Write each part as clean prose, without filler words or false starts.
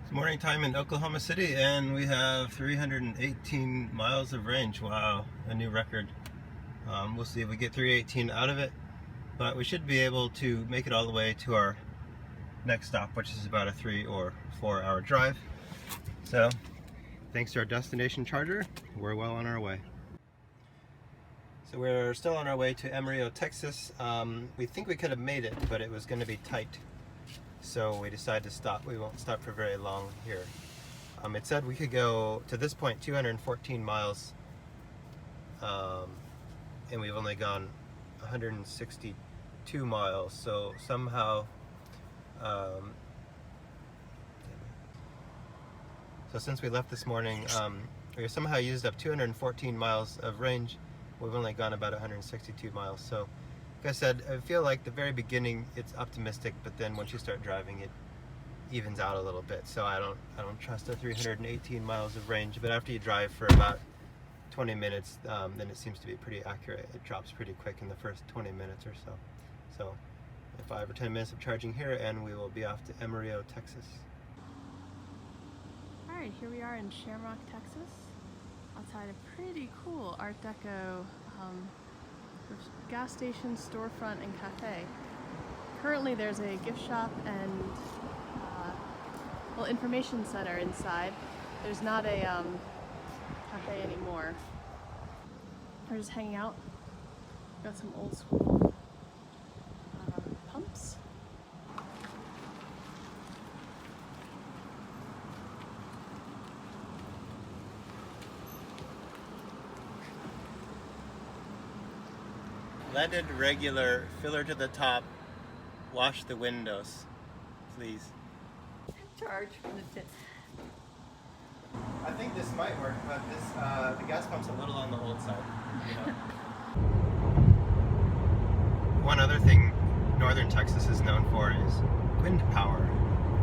It's morning time in Oklahoma City and we have 318 miles of range. Wow, a new record. We'll see if we get 318 out of it, but we should be able to make it all the way to our next stop, which is about a 3 or 4 hour drive. So thanks to our destination charger, we're well on our way. So we're still on our way to Amarillo, Texas. We think we could have made it, but it was going to be tight. So we decided to stop. We won't stop for very long here. It said we could go to this point 214 miles, and we've only gone 162 miles. So somehow, so since we left this morning, we somehow used up 214 miles of range. We've only gone about 162 miles. So like I said, I feel like the very beginning it's optimistic, but then once you start driving it evens out a little bit. So I don't trust the 318 miles of range, but after you drive for about 20 minutes, then it seems to be pretty accurate. It drops pretty quick in the first 20 minutes or so. So 5 or 10 minutes of charging here and we will be off to Amarillo, Texas. Alright, here we are in Shamrock, Texas, outside a pretty cool Art Deco gas station, storefront, and cafe. Currently there's a gift shop and well, information center inside. There's not a cafe anymore. We're just hanging out. Got some old school pumps. Leaded regular, filler to the top, wash the windows, please. Charge for the tip. I think this might work, but this the gas pump's a little on the old side. You know? One other thing northern Texas is known for is wind power,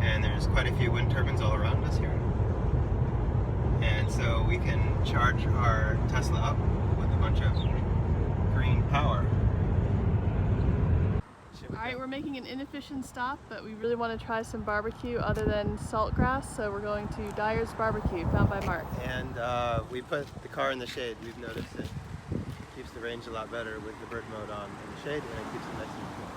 and there's quite a few wind turbines all around us here. And so we can charge our Tesla up with a bunch of green power. Alright, we're making an inefficient stop, but we really want to try some barbecue other than Saltgrass, so we're going to Dyer's Barbecue, found by Mark. And we put the car in the shade. We've noticed it keeps the range a lot better with the bird mode on in the shade, and it keeps it nice and cool.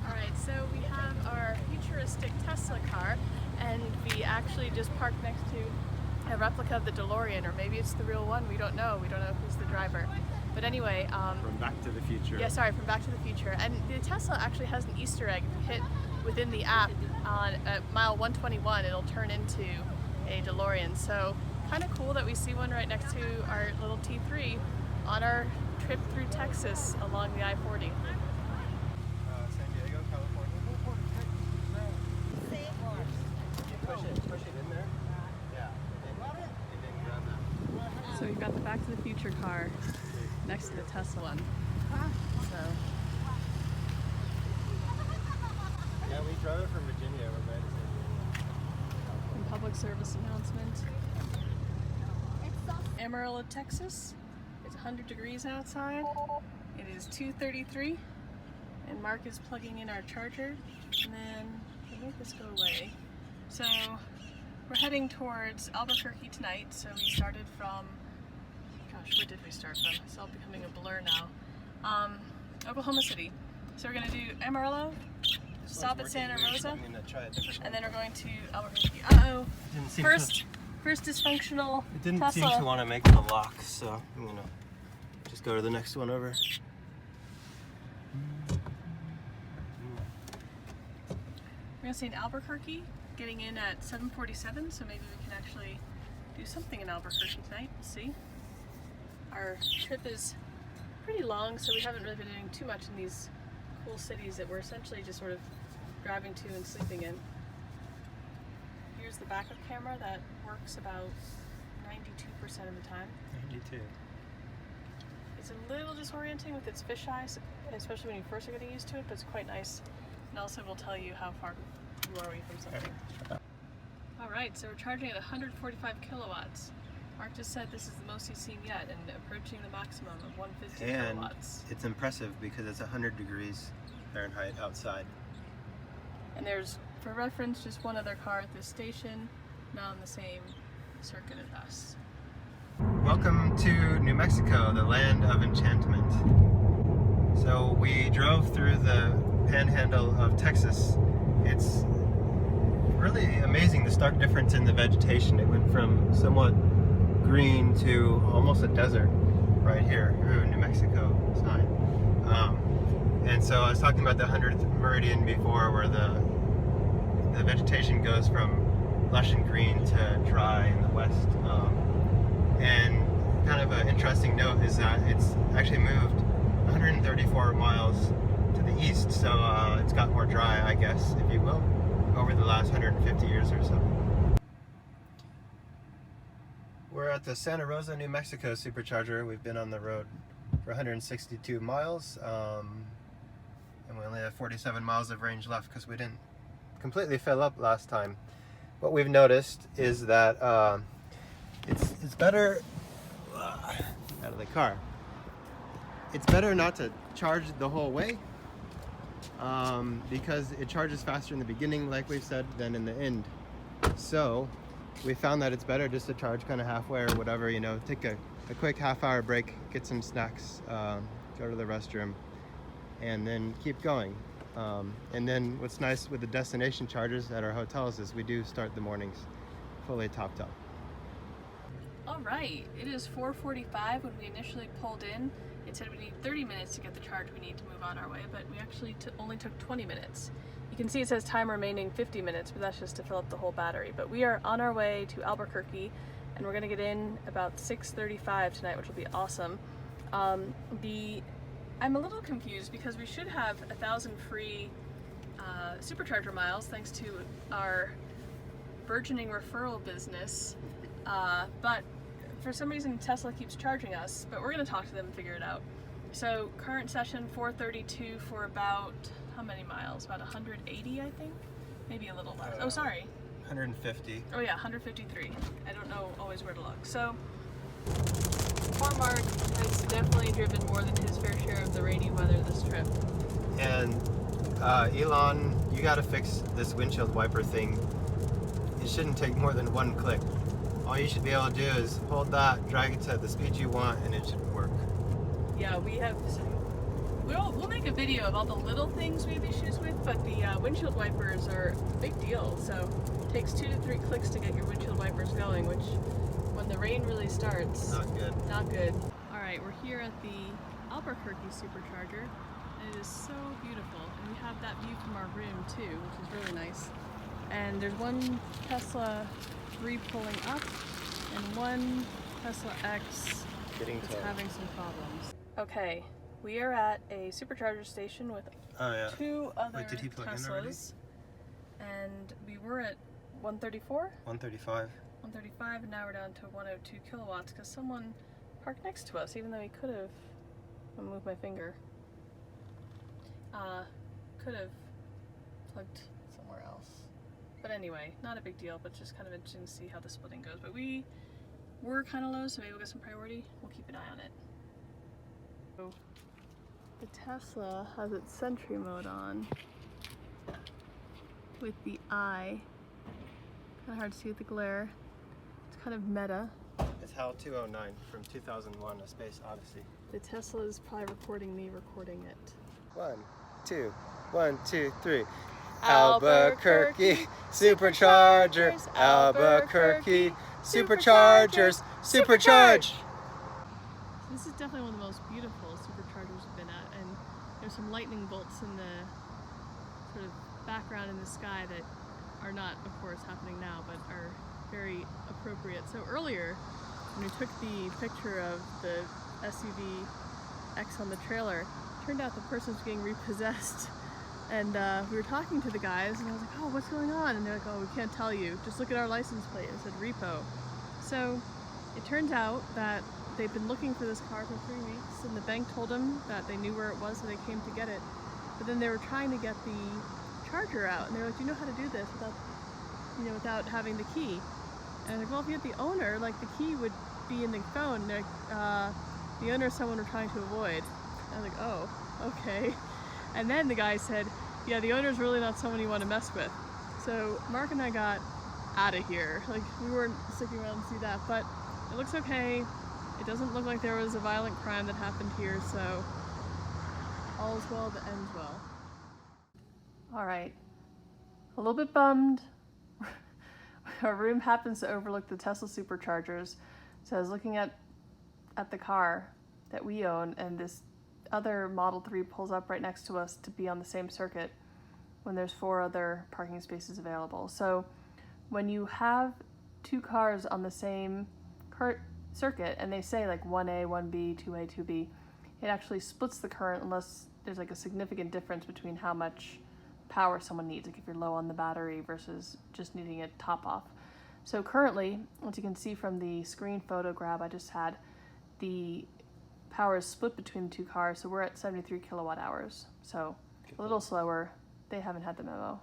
Alright, so we have our futuristic Tesla car, and we actually just parked next to a replica of the Delorean, or maybe it's the real one, we don't know. We don't know who's the driver. But anyway, from Back to the Future. Yeah, sorry, from Back to the Future. And the Tesla actually has an Easter egg. If you hit within the app at mile 121, it'll turn into a DeLorean. So kind of cool that we see one right next to our little T3 on our trip through Texas along the I-40. San Diego, California. Push it in there. Yeah, it didn't grab that. So we've got the Back to the Future car next to the Tesla one. So yeah, we drove it from Virginia. We're glad to San Diego. and public service announcement. Amarillo, Texas. It's 100 degrees outside. It is 2:33, and Mark is plugging in our charger. And then I'll make this go away. So we're heading towards Albuquerque tonight. So we started from, gosh, where did we start from? It's all becoming a blur now. Oklahoma City. So we're gonna do Amarillo, stop at Santa Rosa, and then we're going to Albuquerque. Uh-oh. First dysfunctional It didn't Tesla. seem to want to make the lock, so I'm gonna just go to the next one over. We're gonna stay in Albuquerque, getting in at 7:47, so maybe we can actually do something in Albuquerque tonight. We'll see. Our trip is pretty long, so we haven't really been doing too much in these cool cities that we're essentially just sort of driving to and sleeping in. Here's the backup camera that works about 92% of the time. 92. It's a little disorienting with its fisheye, especially when you first are getting used to it, but it's quite nice. And also will tell you how far you are away from something. Alright, so we're charging at 145 kilowatts. Mark just said this is the most he's seen yet, and approaching the maximum of 150 And kilowatts. it's impressive because it's 100 degrees Fahrenheit outside. And there's, for reference, just one other car at this station. not on the same circuit as us. Welcome to New Mexico, the land of enchantment. So we drove through the panhandle of Texas. It's really amazing the stark difference in the vegetation. It went from somewhat green to almost a desert right here, New Mexico sign. And so I was talking about the 100th meridian before, where the vegetation goes from lush and green to dry in the west. And kind of an interesting note is that it's actually moved 134 miles to the east, so it's got more dry, I guess, if you will, over the last 150 years or so. We're at the Santa Rosa, New Mexico supercharger. We've been on the road for 162 miles, and we only have 47 miles of range left because we didn't completely fill up last time. What we've noticed is that it's better out of the car. It's better not to charge the whole way because it charges faster in the beginning, like we've said, than in the end. So we found that it's better just to charge kind of halfway or whatever, you know, take a quick half-hour break, get some snacks, go to the restroom, and then keep going. And then what's nice with the destination chargers at our hotels is we do start the mornings fully topped up. All right, it is 4:45. When we initially pulled in, it said we need 30 minutes to get the charge we need to move on our way, but we actually only took 20 minutes. You can see it says time remaining 50 minutes, but that's just to fill up the whole battery. But we are on our way to Albuquerque, and we're gonna get in about 6:35 tonight, which will be awesome. I'm a little confused because we should have 1,000 free supercharger miles thanks to our burgeoning referral business, but for some reason Tesla keeps charging us, but we're going to talk to them and figure it out. So current session 432 for about how many miles? About 180, I think? Maybe a little less. Oh, sorry. 150. Oh yeah, 153. I don't know always where to look. So poor Mark has definitely driven more than his fair share of the rainy weather this trip. And Elon, you gotta fix this windshield wiper thing. It shouldn't take more than one click. All you should be able to do is hold that, drag it to the speed you want, and it should work. Yeah, we'll make a video of all the little things we have issues with, but the windshield wipers are a big deal. So it takes 2 to 3 clicks to get your windshield wipers going, which when the rain really starts, Not good. Not good. All right, we're here at the Albuquerque supercharger, and it is so beautiful. And we have that view from our room too, which is really nice. And there's one Tesla 3 pulling up, and one Tesla X that's having some problems. Okay, we are at a supercharger station with 2 other Wait, did he plug in already? Teslas, and we were at 134? 135. 135, and now we're down to 102 kilowatts because someone parked next to us, even though he could have, I'll move my finger, could have plugged somewhere else. But anyway, not a big deal, but just kind of interesting to see how the splitting goes. But we were kind of low, so maybe we'll get some priority. We'll keep an eye on it. So the Tesla has its Sentry mode on with the eye. Kind of hard to see with the glare. It's kind of meta. It's HAL 209 from 2001, A Space Odyssey. The Tesla is probably recording me recording it. 1, 2, 1, 2, 3. Albuquerque superchargers, Albuquerque superchargers, supercharge! This is definitely one of the most beautiful superchargers we've been at, and there's some lightning bolts in the sort of background in the sky that are not, of course, happening now, but are very appropriate. So earlier, when we took the picture of the SUV X on the trailer, it turned out the person was getting repossessed. And we were talking to the guys, and I was like, oh, what's going on? And they're like, oh, we can't tell you. Just look at our license plate. It said repo. So it turns out that they've been looking for this car for 3 weeks, and the bank told them that they knew where it was, so they came to get it. But then they were trying to get the charger out, and they were like, do you know how to do this without having the key? And I was like, well, if you had the owner, like, the key would be in the phone. And they're like, the owner is someone we're trying to avoid. And I was like, oh, okay. And then the guy said, yeah, the owner's really not someone you want to mess with. So Mark and I got out of here. Like, we weren't sticking around to see that, but it looks okay. It doesn't look like there was a violent crime that happened here, so all is well that ends well. Alright, a little bit bummed. Our room happens to overlook the Tesla superchargers, so I was looking at the car that we own, and this other Model 3 pulls up right next to us to be on the same circuit when there's 4 other parking spaces available. So when you have 2 cars on the same circuit and they say like 1A, 1B, 2A, 2B, it actually splits the current unless there's like a significant difference between how much power someone needs, like if you're low on the battery versus just needing a top off. So currently, as you can see from the screen photo grab I just had, the power is split between the 2 cars, so we're at 73 kilowatt hours. So a little slower. They haven't had the memo.